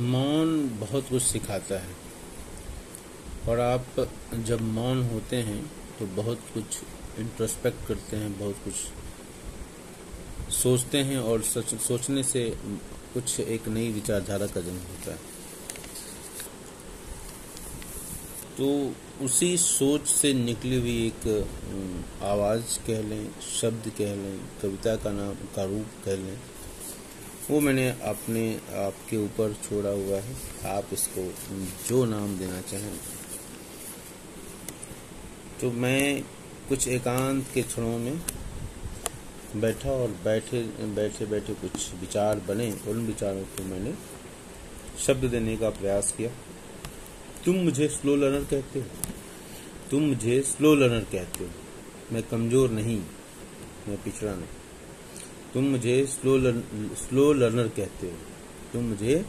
मौन बहुत कुछ सिखाता है और आप जब मौन होते हैं तो बहुत कुछ इंट्रोस्पेक्ट करते हैं, बहुत कुछ सोचते हैं और सोचने से कुछ एक नई विचारधारा का जन्म होता है। तो उसी सोच से निकली हुई एक आवाज़ कह लें, शब्द कह लें, कविता का रूप कह लें, वो मैंने अपने आपके ऊपर छोड़ा हुआ है। आप इसको जो नाम देना चाहें। तो मैं कुछ एकांत के क्षणों में बैठा और बैठे कुछ विचार बने, उन विचारों को मैंने शब्द देने का प्रयास किया। तुम मुझे स्लो लर्नर कहते हो, तुम मुझे स्लो लर्नर कहते हो। मैं कमज़ोर नहीं, मैं पिछड़ा नहीं। तुम मुझे स्लो लर्नर कहते हो, तुम मुझे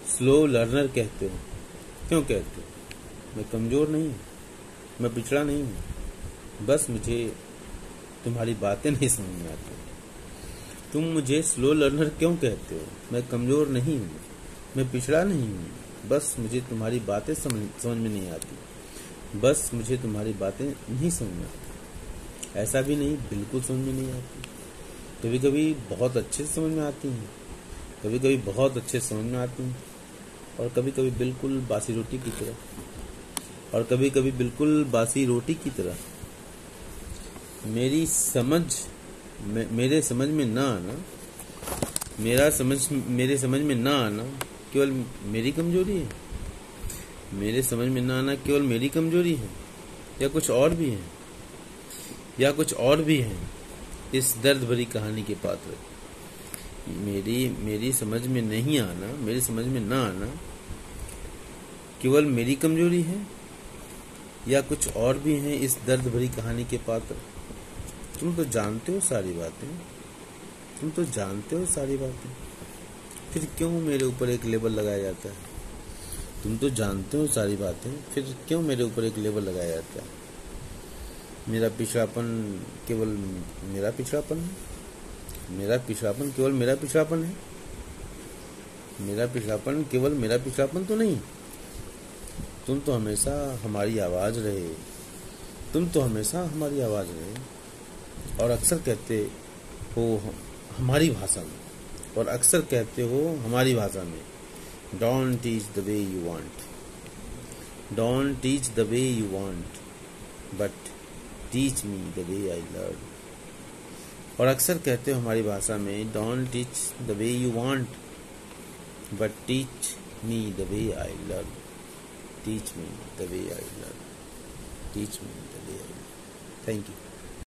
स्लो लर्नर कहते हो। क्यों कहते हो? मैं कमज़ोर नहीं हूँ, मैं पिछड़ा नहीं हूँ, बस मुझे तुम्हारी बातें नहीं समझ में आती। तुम मुझे स्लो लर्नर क्यों कहते हो? मैं कमज़ोर नहीं हूँ, मैं पिछड़ा नहीं हूँ, बस मुझे तुम्हारी बातें समझ में नहीं आती। बस मुझे तुम्हारी बातें नहीं समझ में आती। ऐसा भी नहीं बिल्कुल समझ में नहीं आती। कभी कभी बहुत अच्छे से समझ में आती हैं, कभी कभी बहुत अच्छे से समझ में आती हैं, और कभी कभी बिल्कुल बासी रोटी की तरह, और कभी कभी बिल्कुल बासी रोटी की तरह। मेरे समझ में ना आना, मेरे समझ में ना आना केवल मेरी कमजोरी है। मेरे समझ में ना आना केवल मेरी कमजोरी है, या कुछ और भी है इस दर्द भरी कहानी के पात्र। मेरी समझ में नहीं आना, मेरी समझ में ना आना केवल मेरी कमजोरी है, या कुछ और भी हैं इस दर्द भरी कहानी के पात्र। तुम तो जानते हो सारी बातें, फिर क्यों मेरे ऊपर एक लेबल लगाया जाता है? तुम तो जानते हो सारी बातें, फिर क्यों मेरे ऊपर एक लेबल लगाया जाता है? मेरा पिछड़ापन केवल मेरा पिछड़ापन है, मेरा पिछड़ापन केवल मेरा पिछड़ापन है, मेरा पिछड़ापन केवल मेरा पिछड़ापन तो नहीं। तुम तो हमेशा हमारी आवाज़ रहे, और अक्सर कहते हो हमारी भाषा में, Don't teach the way you want, but teach me the way I learn. और अक्सर कहते हो हमारी भाषा में, Don't teach the way you want, but teach me the way I learn. Teach me the way I learn. Thank you.